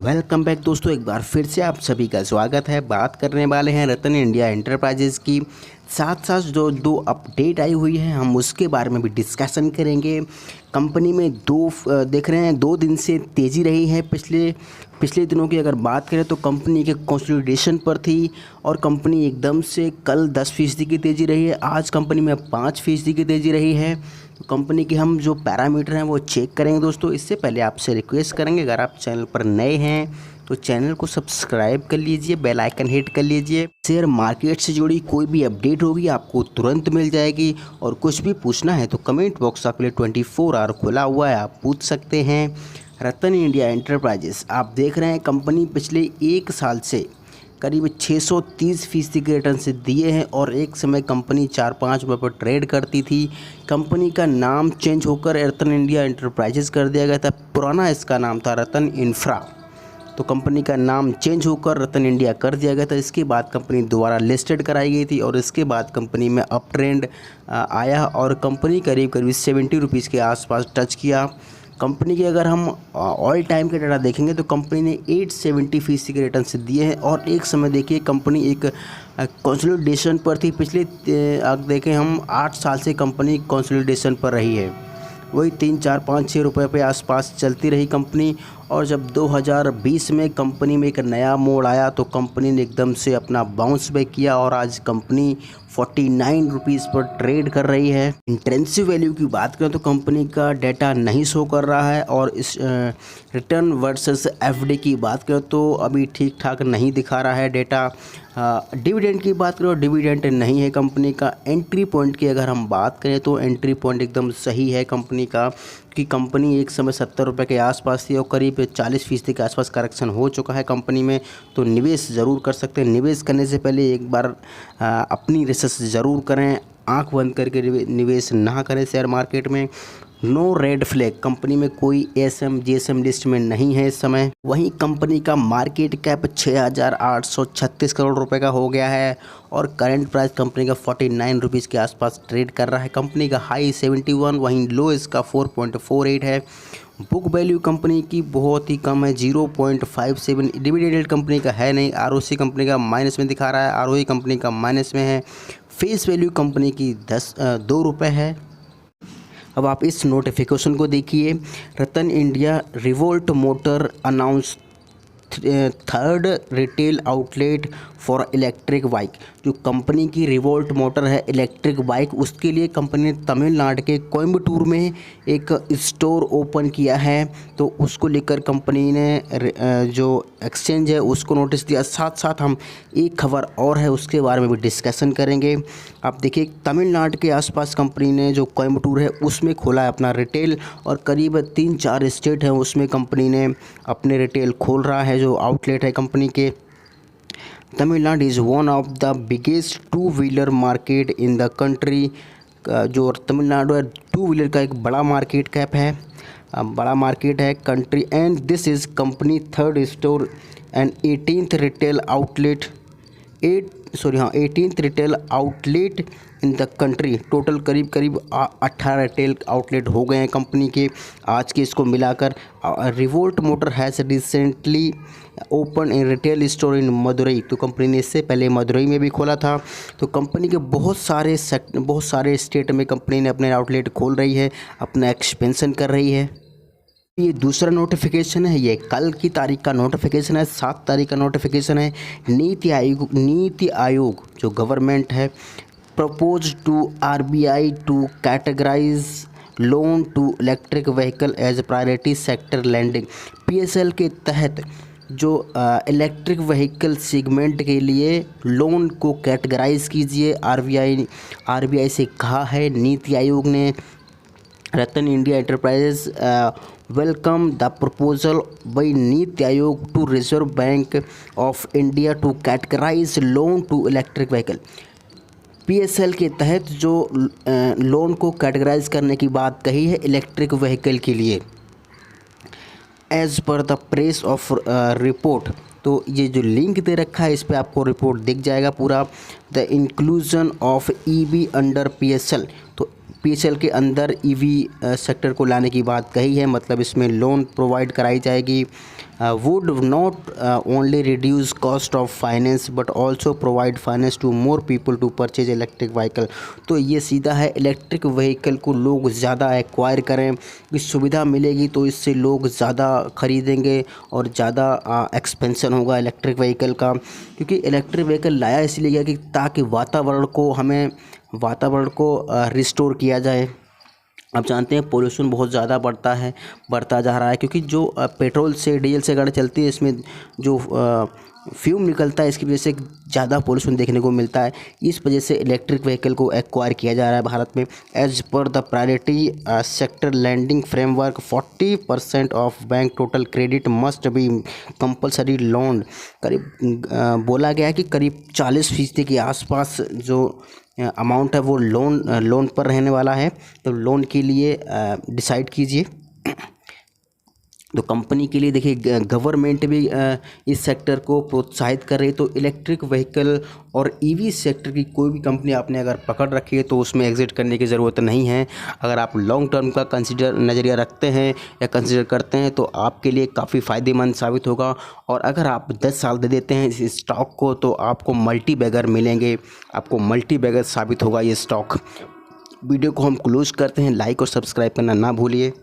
Welcome back दोस्तों, एक बार फिर से आप सभी का स्वागत है। बात करने वाले हैं रतन इंडिया एंटरप्राइजेज़ की। साथ साथ जो दो अपडेट आई हुई है हम उसके बारे में भी डिस्कशन करेंगे। कंपनी में देख रहे हैं 2 दिन से तेज़ी रही है। पिछले दिनों की अगर बात करें तो कंपनी के कंसोलिडेशन पर थी और कंपनी एकदम से कल 10% की तेज़ी रही है। आज कंपनी में 5% की तेज़ी रही है। कंपनी के हम जो पैरामीटर हैं वो चेक करेंगे दोस्तों। इससे पहले आपसे रिक्वेस्ट करेंगे, अगर आप चैनल पर नए हैं तो चैनल को सब्सक्राइब कर लीजिए, बेल आइकन हिट कर लीजिए। शेयर मार्केट से जुड़ी कोई भी अपडेट होगी आपको तुरंत मिल जाएगी। और कुछ भी पूछना है तो कमेंट बॉक्स आपके लिए 24 आवर खुला हुआ है, आप पूछ सकते हैं। रतन इंडिया एंटरप्राइजेस आप देख रहे हैं, कंपनी पिछले 1 साल से करीब 630% के रिटर्न से दिए हैं। और एक समय कंपनी 4-5 रुपये पर ट्रेड करती थी। कंपनी का नाम चेंज होकर रतन इंडिया एंटरप्राइजेस कर दिया गया था। पुराना इसका नाम था रतन इंफ्रा, तो कंपनी का नाम चेंज होकर रतन इंडिया कर दिया गया था। इसके बाद कंपनी दोबारा लिस्टेड कराई गई थी और इसके बाद कंपनी में अप ट्रेंड आया और कंपनी करीब करीब 70 रुपीज़ के आसपास टच किया। कंपनी के अगर हम ऑल टाइम के डाटा देखेंगे तो कंपनी ने 870% के रिटर्न से दिए हैं। और एक समय देखिए कंपनी एक कंसोलिडेशन पर थी। पिछले देखें हम 8 साल से कंपनी कंसोलिडेशन पर रही है। वही 3, 4, 5, 6 रुपये पे आसपास चलती रही कंपनी। और जब 2020 में कंपनी में एक नया मोड़ आया तो कंपनी ने एकदम से अपना बाउंस बैक किया और आज कंपनी 49 रुपीज़ पर ट्रेड कर रही है। इंट्रेंसिव वैल्यू की बात करें तो कंपनी का डाटा नहीं शो कर रहा है। और इस रिटर्न वर्सेस एफडी की बात करें तो अभी ठीक ठाक नहीं दिखा रहा है डाटा। डिविडेंड की बात करें, डिविडेंड नहीं है कंपनी का। एंट्री पॉइंट की अगर हम बात करें तो एंट्री पॉइंट एकदम सही है कंपनी का, कि कंपनी एक समय 70 रुपये के आसपास थी और करीब 40% के आसपास करेक्शन हो चुका है कंपनी में। तो निवेश ज़रूर कर सकते हैं। निवेश करने से पहले एक बार अपनी रिसर्च ज़रूर करें। आंख बंद करके निवेश ना करें शेयर मार्केट में। नो रेड फ्लैग, कंपनी में कोई एसएम जीएसएम लिस्ट में नहीं है इस समय। वहीं कंपनी का मार्केट कैप 6,836 करोड़ रुपए का हो गया है और करंट प्राइस कंपनी का 49 रुपीज़ के आसपास ट्रेड कर रहा है। कंपनी का हाई 71, वहीं लो इसका 4.48 है। बुक वैल्यू कंपनी की बहुत ही कम है, 0.57। डिविडेंड कंपनी का है नहीं। आरओसी कंपनी का माइनस में दिखा रहा है, आरओई कंपनी का माइनस में है। फेस वैल्यू कंपनी की 2 रुपये है। अब आप इस नोटिफिकेशन को देखिए। Ratan India Revolt motor announce 3rd retail outlet for electric bike. जो कंपनी की रिवोल्ट मोटर है इलेक्ट्रिक बाइक, उसके लिए कंपनी ने तमिलनाडु के कोयम्बटूर में एक स्टोर ओपन किया है। तो उसको लेकर कंपनी ने जो एक्सचेंज है उसको नोटिस दिया। साथ साथ हम एक खबर और है उसके बारे में भी डिस्कशन करेंगे। आप देखिए तमिलनाडु के आसपास कंपनी ने जो कोयम्बटूर है उसमें खोला है अपना रिटेल और करीब 3-4 स्टेट हैं उसमें कंपनी ने अपने रिटेल खोल रहा है जो आउटलेट है कंपनी के। Tamil Nadu is one of the biggest 2 wheeler market in the country. जो तमिलनाडु है 2 व्हीलर का एक बड़ा मार्केट कैप है, बड़ा मार्केट है country. And this is company 3rd store and 18th retail outlet 18th retail outlet in the country. Total करीब 18 retail outlet हो गए हैं कंपनी के आज के इसको मिलाकर। Revolt motor has recently open A retail store in Madurai. तो कंपनी ने इससे पहले मदुरई में भी खोला था। तो कंपनी के बहुत सारे स्टेट में कंपनी ने अपने आउटलेट खोल रही है, अपना एक्सपेंशन कर रही है। ये दूसरा नोटिफिकेशन है, ये कल की तारीख का नोटिफिकेशन है, 7 तारीख का नोटिफिकेशन है। नीति आयोग जो गवर्नमेंट है propose to RBI to categorise loan to electric vehicle as priority sector lending. PSL के तहत जो इलेक्ट्रिक व्हीकल सेगमेंट के लिए लोन को कैटेगराइज कीजिए, आरबीआई से कहा है नीति आयोग ने। Ratan India Enterprises welcome the proposal by NITI Aayog to Reserve Bank of India to categorise loan to electric vehicle. PSL के तहत जो लोन को कैटेगराइज करने की बात कही है इलेक्ट्रिक व्हीकल के लिए, as per the press of report. तो ये जो लिंक दे रखा है इस पर आपको रिपोर्ट दिख जाएगा पूरा। The inclusion of EV under PSL, तो पीएसएल के अंदर ईवी सेक्टर को लाने की बात कही है, मतलब इसमें लोन प्रोवाइड कराई जाएगी। would not only reduce cost of finance but also provide finance to more people to purchase electric vehicle। तो ये सीधा है, इलेक्ट्रिक व्हीकल को लोग ज़्यादा एक्वायर करें, इस सुविधा मिलेगी तो इससे लोग ज़्यादा खरीदेंगे और ज़्यादा एक्सपेंशन होगा इलेक्ट्रिक व्हीकल का। क्योंकि इलेक्ट्रिक व्हीकल लाया इसलिए गया कि ताकि वातावरण को रिस्टोर किया जाए। आप जानते हैं पोल्यूशन बहुत ज़्यादा बढ़ता जा रहा है, क्योंकि जो पेट्रोल से डीजल से गाड़ी चलती है इसमें जो फ्यूम निकलता है इसकी वजह से ज़्यादा पोल्यूशन देखने को मिलता है। इस वजह से इलेक्ट्रिक व्हीकल को एक्वायर किया जा रहा है भारत में। As per the priority sector lending framework 40% of bank total credit must be compulsory loan. करीब बोला गया है कि करीब 40% के आसपास जो अमाउंट है वो लोन पर रहने वाला है। तो लोन के लिए डिसाइड कीजिए। तो कंपनी के लिए देखिए गवर्नमेंट भी इस सेक्टर को प्रोत्साहित कर रही है। तो इलेक्ट्रिक व्हीकल और ईवी सेक्टर की कोई भी कंपनी आपने अगर पकड़ रखी है तो उसमें एग्जिट करने की ज़रूरत नहीं है। अगर आप लॉन्ग टर्म का नज़रिया रखते हैं या कंसिडर करते हैं तो आपके लिए काफ़ी फ़ायदेमंद साबित होगा। और अगर आप 10 साल दे देते हैं इस स्टॉक को तो आपको मल्टी बैगर मिलेंगे, आपको मल्टी बैगर साबित होगा ये स्टॉक। वीडियो को हम क्लोज करते हैं, लाइक और सब्सक्राइब करना ना भूलिए।